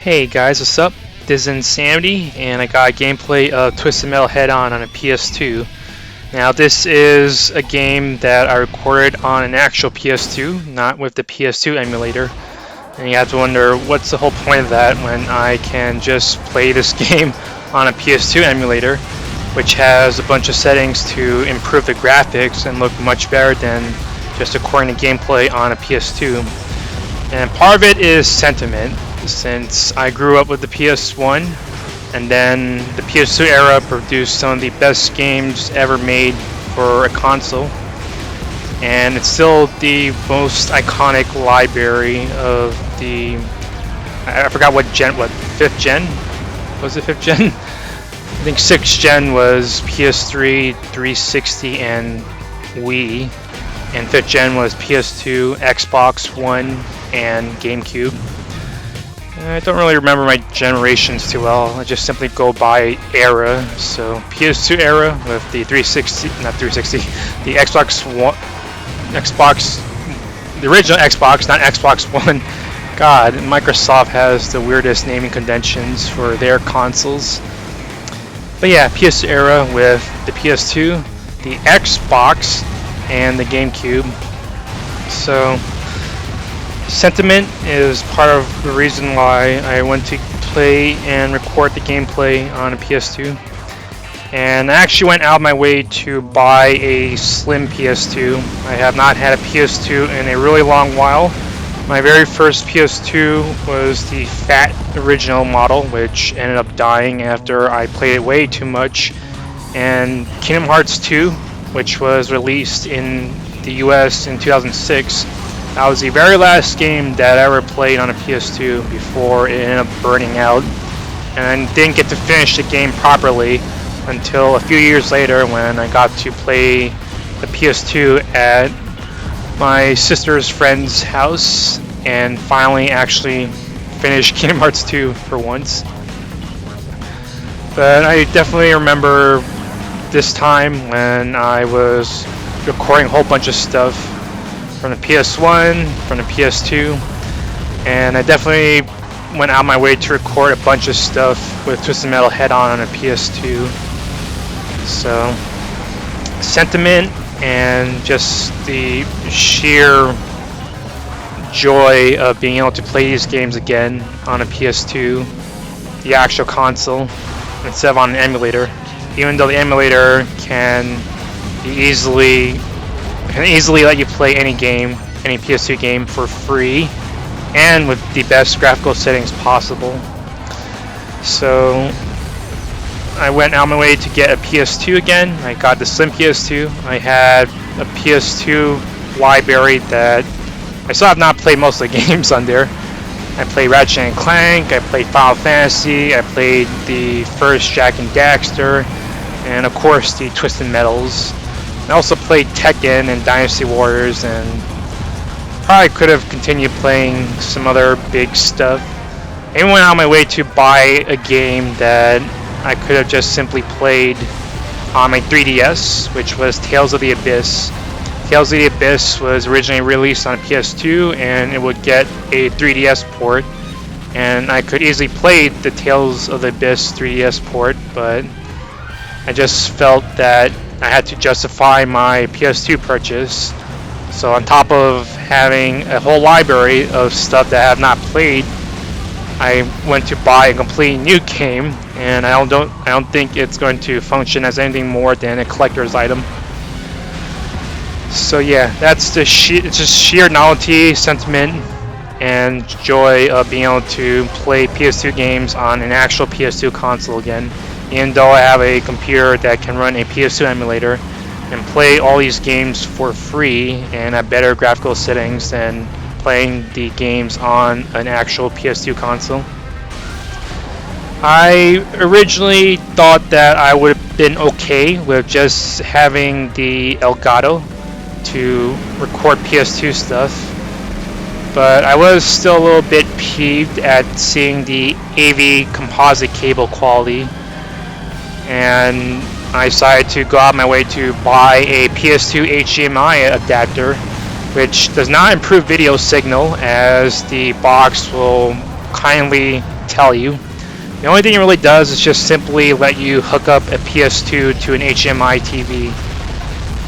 Hey guys, what's up? This is Insanity, and I got a gameplay of Twisted Metal Head-On on a PS2. Now this is a game that I recorded on an actual PS2, not with the PS2 emulator. And you have to wonder, what's the whole point of that when I can just play this game on a PS2 emulator, which has a bunch of settings to improve the graphics and look much better than just recording the gameplay on a PS2. And part of it is sentiment, since I grew up with the PS1, and then the PS2 era produced some of the best games ever made for a console, and it's still the most iconic library of the, I forgot what gen, what, 5th gen? Was it 5th gen? I think 6th gen was PS3, 360, and Wii, and 5th gen was PS2, Xbox One, and GameCube. I don't really remember my generations too well. I just simply go by era. So PS2 era with the 360, not 360, the Xbox One, the original Xbox, not Xbox One. God, Microsoft has the weirdest naming conventions for their consoles. But yeah, PS2 era with the PS2, the Xbox, and the GameCube. So sentiment is part of the reason why I went to play and record the gameplay on a PS2. And I actually went out of my way to buy a slim PS2. I have not had a PS2 in a really long while. My very first PS2 was the fat original model, which ended up dying after I played it way too much. And Kingdom Hearts 2, which was released in the US in 2006, that was the very last game that I ever played on a PS2 before it ended up burning out, and didn't get to finish the game properly until a few years later when I got to play the PS2 at my sister's friend's house and finally actually finished Kingdom Hearts 2 for once. But I definitely remember this time when I was recording a whole bunch of stuff from the PS1, from the PS2, and I definitely went out of my way to record a bunch of stuff with Twisted Metal Head-On a PS2. So, sentiment and just the sheer joy of being able to play these games again on a PS2, the actual console, instead of on an emulator. Even though the emulator can easily let you play any game, any PS2 game for free, and with the best graphical settings possible. So I went out of my way to get a PS2 again. I got the slim PS2. I had a PS2 library that I still have not played most of the games on there. I played Ratchet and Clank, I played Final Fantasy, I played the first Jak and Daxter, and of course the Twisted Metals. I also played Tekken and Dynasty Warriors, and probably could have continued playing some other big stuff. I even went out of my way to buy a game that I could have just simply played on my 3DS, which was Tales of the Abyss. Tales of the Abyss was originally released on PS2, and it would get a 3DS port, and I could easily play the Tales of the Abyss 3DS port, but I just felt that I had to justify my PS2 purchase. So on top of having a whole library of stuff that I have not played, I went to buy a completely new game, and I don't think it's going to function as anything more than a collector's item. So yeah, that's the it's just sheer novelty, sentiment, and joy of being able to play PS2 games on an actual PS2 console again. Even though I have a computer that can run a PS2 emulator and play all these games for free and at better graphical settings than playing the games on an actual PS2 console. I originally thought that I would have been okay with just having the Elgato to record PS2 stuff, but I was still a little bit peeved at seeing the AV composite cable quality, and I decided to go out of my way to buy a PS2 HDMI adapter, which does not improve video signal, as the box will kindly tell you. The only thing it really does is just simply let you hook up a PS2 to an HDMI TV.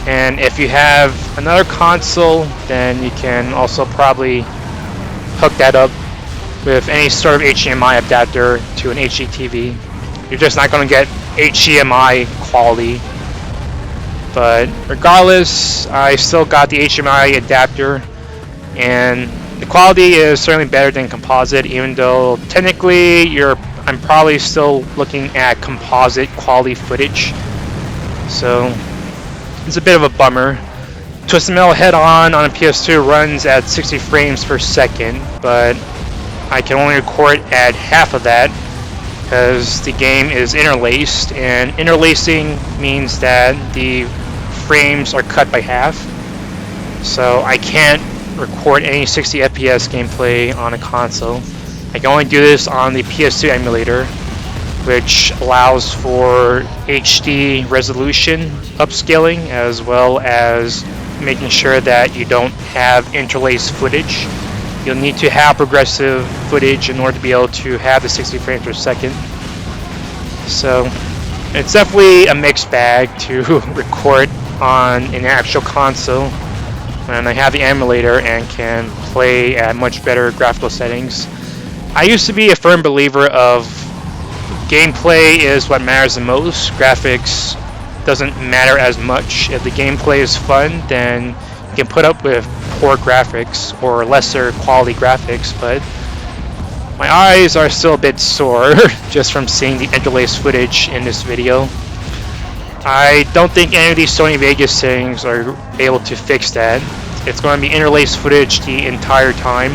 And if you have another console, then you can also probably hook that up with any sort of HDMI adapter to an HD TV. You're just not going to get HDMI quality. But regardless, I still got the HDMI adapter, and the quality is certainly better than composite, even though technically I'm probably still looking at composite quality footage. So it's a bit of a bummer. Twisted Metal Head-On a PS2 runs at 60 frames per second, but I can only record at half of that because the game is interlaced, and interlacing means that the frames are cut by half. So I can't record any 60 FPS gameplay on a console. I can only do this on the PS2 emulator, which allows for HD resolution upscaling as well as making sure that you don't have interlaced footage. You'll need to have progressive footage in order to be able to have the 60 frames per second. So it's definitely a mixed bag to record on an actual console when I have the emulator and can play at much better graphical settings. I used to be a firm believer of gameplay is what matters the most. Graphics doesn't matter as much. If the gameplay is fun, then you can put up with poor graphics or lesser quality graphics, but my eyes are still a bit sore just from seeing the interlaced footage in this video. I don't think any of these Sony Vegas settings are able to fix that. It's going to be interlaced footage the entire time,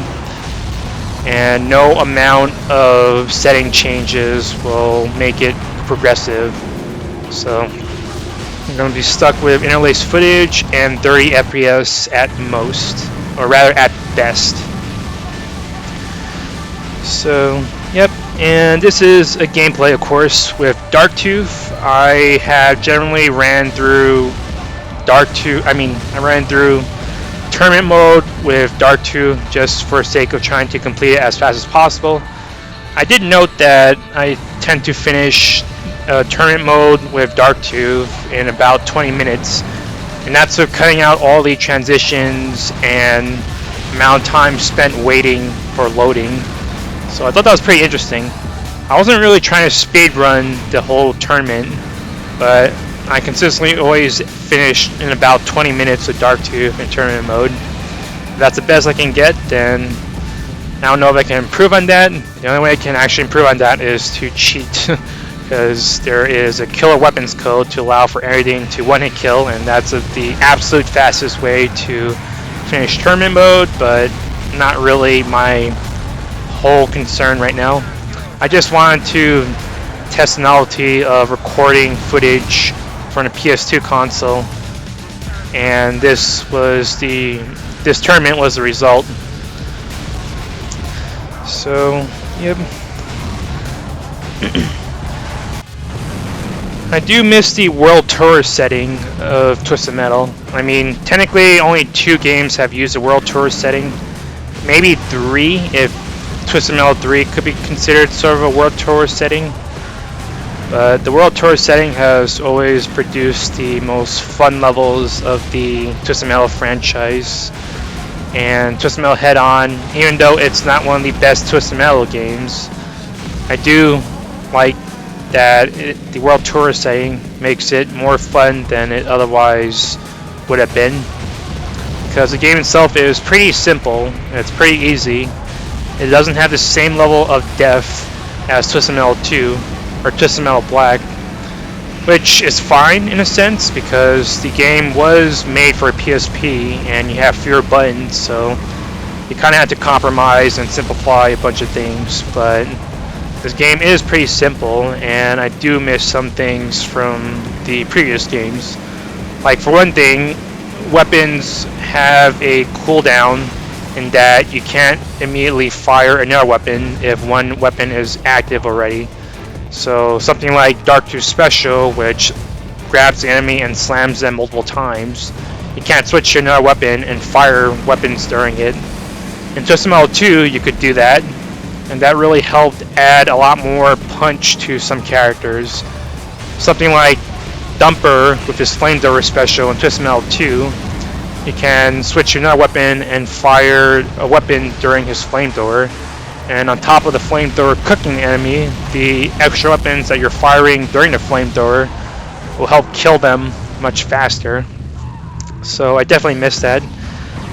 and no amount of setting changes will make it progressive. So I'm going to be stuck with interlaced footage and 30 FPS at most, or rather at best. So, yep, and this is a gameplay, of course, with Darktooth. I have generally ran through I ran through tournament mode with Darktooth just for sake of trying to complete it as fast as possible. I did note that I tend to finish tournament mode with Darktooth in about 20 minutes, and that's with cutting out all the transitions and amount of time spent waiting for loading. So I thought that was pretty interesting. I wasn't really trying to speed run the whole tournament, but I consistently always finish in about 20 minutes with Darktooth in tournament mode. If that's the best I can get, then I don't know if I can improve on that. The only way I can actually improve on that is to cheat, because there is a killer weapons code to allow for everything to one-hit kill, and that's the absolute fastest way to finish tournament mode, but not really my whole concern right now. I just wanted to test the novelty of recording footage from a PS2 console, and this tournament was the result. So, yep. I do miss the World Tour setting of Twisted Metal. I mean, technically only 2 games have used the World Tour setting. Maybe 3 if Twisted Metal 3 could be considered sort of a World Tour setting. But the World Tour setting has always produced the most fun levels of the Twisted Metal franchise. And Twisted Metal Head-On, even though it's not one of the best Twisted Metal games, I do like that the World Tour setting makes it more fun than it otherwise would have been. Because the game itself is pretty simple, it's pretty easy. It doesn't have the same level of depth as Twisted Metal 2 or Twisted Metal Black, which is fine in a sense because the game was made for a PSP and you have fewer buttons, so you kind of have to compromise and simplify a bunch of things. But this game is pretty simple, and I do miss some things from the previous games. Like, for one thing, weapons have a cooldown in that you can't immediately fire another weapon if one weapon is active already. So something like Darktooth Special, which grabs the enemy and slams them multiple times, you can't switch to another weapon and fire weapons during it. In Twisted Metal 2, you could do that, and that really helped add a lot more punch to some characters. Something like Dumper with his flamethrower special in Twisted Metal 2, he can switch to another weapon and fire a weapon during his flamethrower. And on top of the flamethrower cooking the enemy, the extra weapons that you're firing during the flamethrower will help kill them much faster. So I definitely miss that.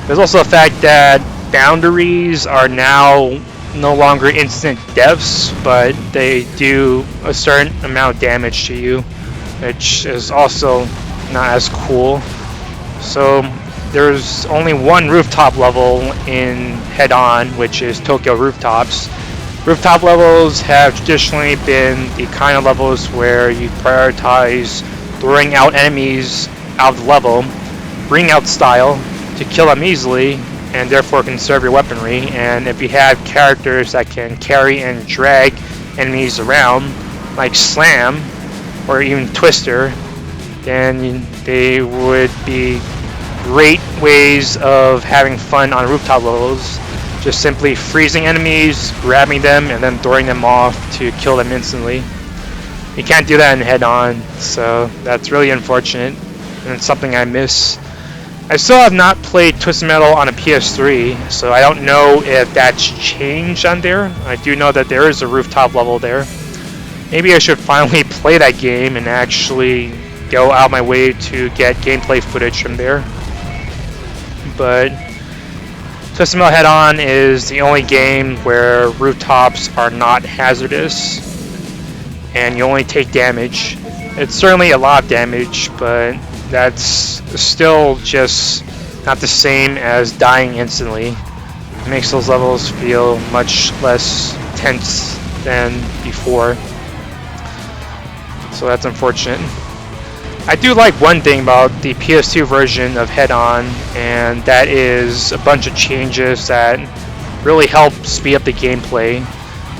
There's also the fact that boundaries are now no longer instant deaths, but they do a certain amount of damage to you, which is also not as cool. So there's only one rooftop level in Head-On, which is Tokyo Rooftops. Rooftop levels have traditionally been the kind of levels where you prioritize throwing out enemies out of the level, bring out style to kill them easily, and therefore conserve your weaponry. And if you have characters that can carry and drag enemies around, like Slam or even Twister, then they would be great ways of having fun on rooftop levels. Just simply freezing enemies, grabbing them, and then throwing them off to kill them instantly. You can't do that in Head-On, so that's really unfortunate, and it's something I miss. I still have not played Twisted Metal on a PS3, so I don't know if that's changed on there. I do know that there is a rooftop level there. Maybe I should finally play that game and actually go out my way to get gameplay footage from there. But Twisted Metal Head-On is the only game where rooftops are not hazardous and you only take damage. It's certainly a lot of damage, but that's still just not the same as dying instantly. It makes those levels feel much less tense than before. So that's unfortunate. I do like one thing about the PS2 version of Head-On, and that is a bunch of changes that really help speed up the gameplay.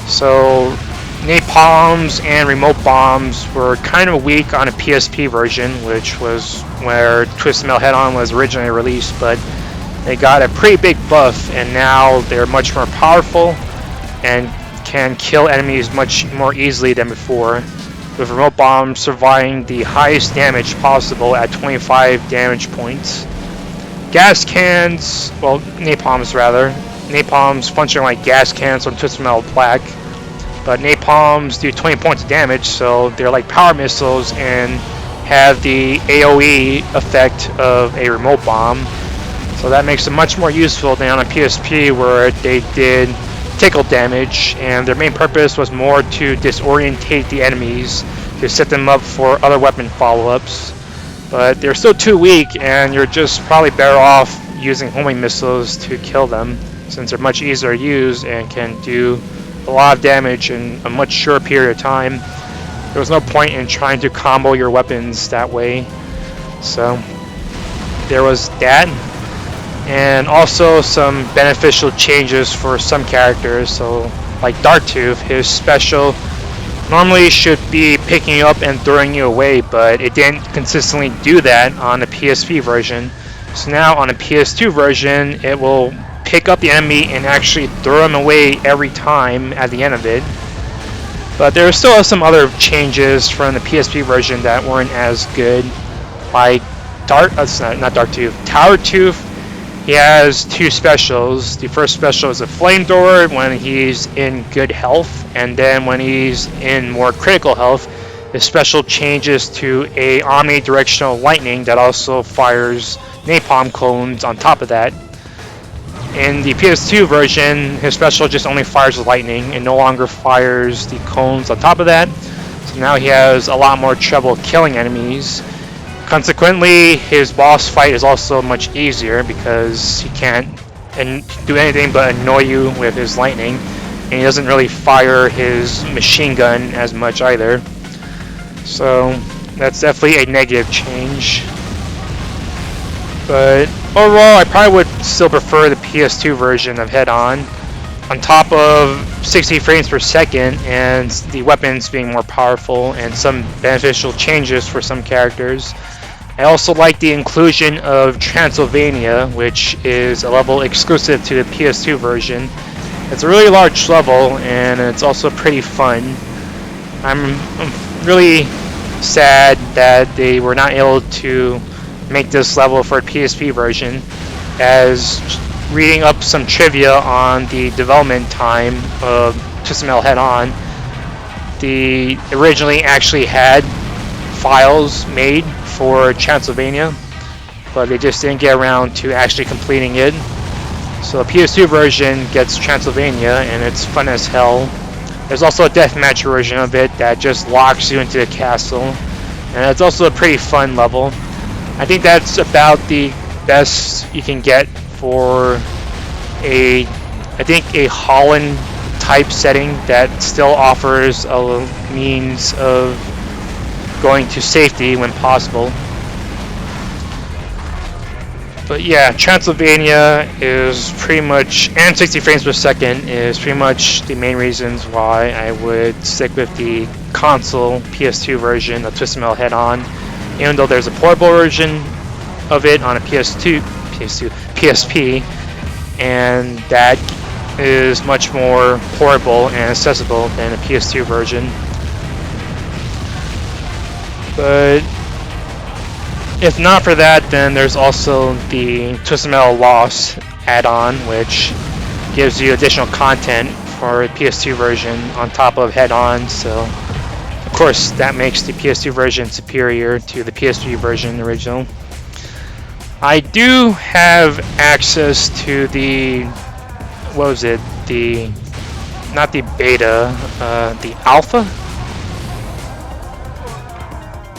So napalms and remote bombs were kind of weak on a PSP version, which was where Twisted Metal Head-On was originally released, but they got a pretty big buff, and now they're much more powerful and can kill enemies much more easily than before, with remote bombs surviving the highest damage possible at 25 damage points. Gas cans, well, napalms rather. Napalms function like gas cans on Twisted Metal Black, but napalms do 20 points of damage, so they're like power missiles and have the AoE effect of a remote bomb. So that makes them much more useful than on a PSP where they did tickle damage, and their main purpose was more to disorientate the enemies to set them up for other weapon follow-ups. But they're still too weak, and you're just probably better off using homing missiles to kill them, since they're much easier to use and can do a lot of damage in a much shorter period of time. There was no point in trying to combo your weapons that way. So there was that. And also some beneficial changes for some characters. So like Darktooth, his special normally should be picking you up and throwing you away, but it didn't consistently do that on the PSP version. So now on a PS2 version, it will pick up the enemy and actually throw him away every time at the end of it. But there are still some other changes from the PSP version that weren't as good, like not Darktooth, Towertooth. He has two specials. The first special is a flamethrower when he's in good health, and then when he's in more critical health, his special changes to a omnidirectional lightning that also fires napalm cones on top of that. In the PS2 version, his special just only fires the lightning and no longer fires the cones on top of that. So now he has a lot more trouble killing enemies. Consequently, his boss fight is also much easier because he can't do anything but annoy you with his lightning, and he doesn't really fire his machine gun as much either. So that's definitely a negative change. But overall, I probably would still prefer the PS2 version of Head-On. On top of 60 frames per second and the weapons being more powerful and some beneficial changes for some characters. I also like the inclusion of Transylvania, which is a level exclusive to the PS2 version, It's a really large level, and it's also pretty fun. I'm really sad that they were not able to make this level for a PSP version, as reading up some trivia on the development time of Twisted Metal Head-On, they originally actually had files made for Transylvania, but they just didn't get around to actually completing it. So the PS2 version gets Transylvania, and it's fun as hell. There's also a deathmatch version of it that just locks you into a castle, and it's also a pretty fun level. I think that's about the best you can get for a Holland type setting that still offers a means of going to safety when possible. But yeah, Transylvania is pretty much, and 60 frames per second is pretty much the main reasons why I would stick with the console PS2 version of Twisted Metal Head-On, even though there's a portable version of it on a PSP, and that is much more portable and accessible than a PS2 version. But if not for that, then there's also the Twisted Metal Lost add-on, which gives you additional content for the PS2 version on top of Head-On. So, of course, that makes the PS2 version superior to the PS3 version original. I do have access to the, what was it? Not the beta, the alpha?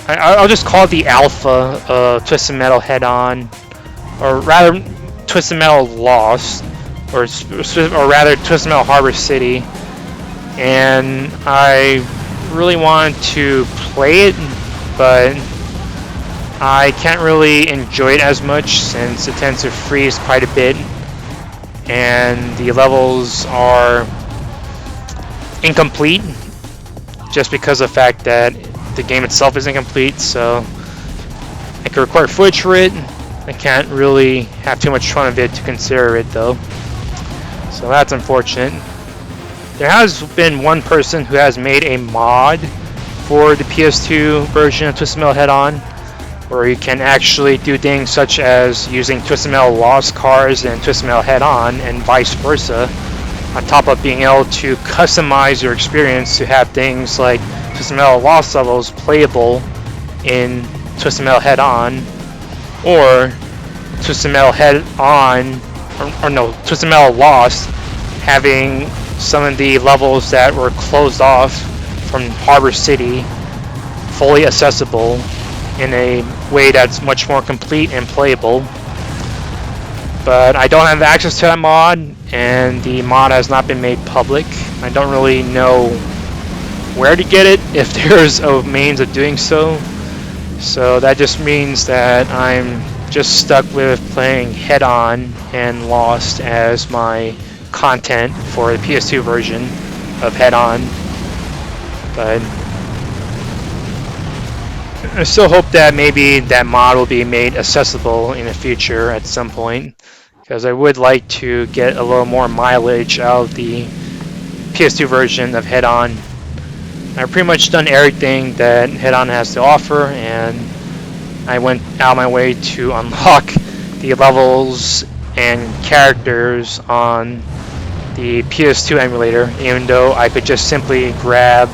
I'll just call it the alpha of Twisted Metal Head-On, or rather Twisted Metal Lost, or rather Twisted Metal Harbor City, and I really want to play it, but I can't really enjoy it as much since it tends to freeze quite a bit, and the levels are incomplete just because of the fact that the game itself is incomplete. So I can record footage for it. I can't really have too much fun of it to consider it though. So that's unfortunate. There has been one person who has made a mod for the PS2 version of Twisted Metal Head-On, where you can actually do things such as using Twisted Metal Lost cars and Twisted Metal Head-On and vice versa, on top of being able to customize your experience to have things like Twisted Metal Lost levels playable in Twisted Metal Head-On, or Twisted Metal Head-On, or no, Twisted Metal Lost having some of the levels that were closed off from Harbor City fully accessible in a way that's much more complete and playable. But I don't have access to that mod, and the mod has not been made public. I don't really know where to get it, if there's a means of doing so. So that just means that I'm just stuck with playing Head-On and Lost as my content for the PS2 version of Head-On. But I still hope that maybe that mod will be made accessible in the future at some point, because I would like to get a little more mileage out of the PS2 version of Head-On. I've pretty much done everything that Head-On has to offer, and I went out of my way to unlock the levels and characters on the PS2 emulator, even though I could just simply grab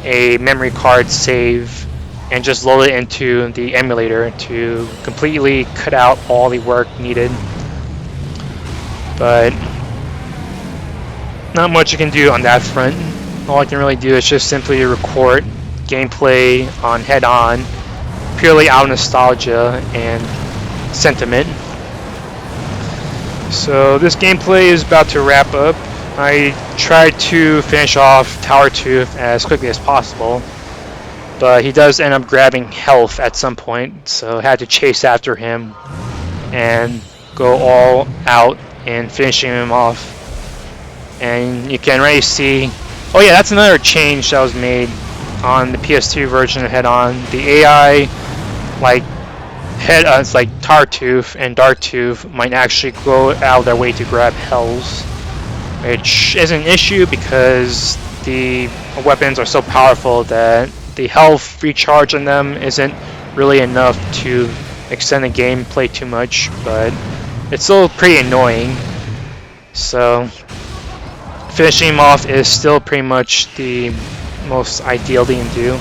a memory card save and just load it into the emulator to completely cut out all the work needed. But not much you can do on that front. All I can really do is just simply record gameplay on Head-On, purely out of nostalgia and sentiment. So this gameplay is about to wrap up. I tried to finish off Tower Tooth as quickly as possible, but he does end up grabbing health at some point, so I had to chase after him and go all out in finishing him off. And you can already see, oh yeah, that's another change that was made on the PS2 version of Head-On. The AI, like it's like Tower Tooth and Dark Tooth, might actually go out of their way to grab hells. which is an issue because the weapons are so powerful that the health recharge on them isn't really enough to extend the gameplay too much, but it's still pretty annoying. So finishing him off is still pretty much the most ideal thing to do,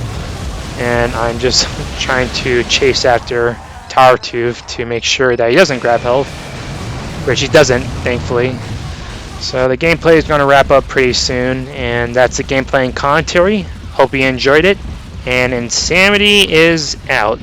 and I'm just trying to chase after Tower Tooth to make sure that he doesn't grab health, which he doesn't, thankfully. So the gameplay is going to wrap up pretty soon, and that's the gameplay and commentary. Hope you enjoyed it, and Insanity is out.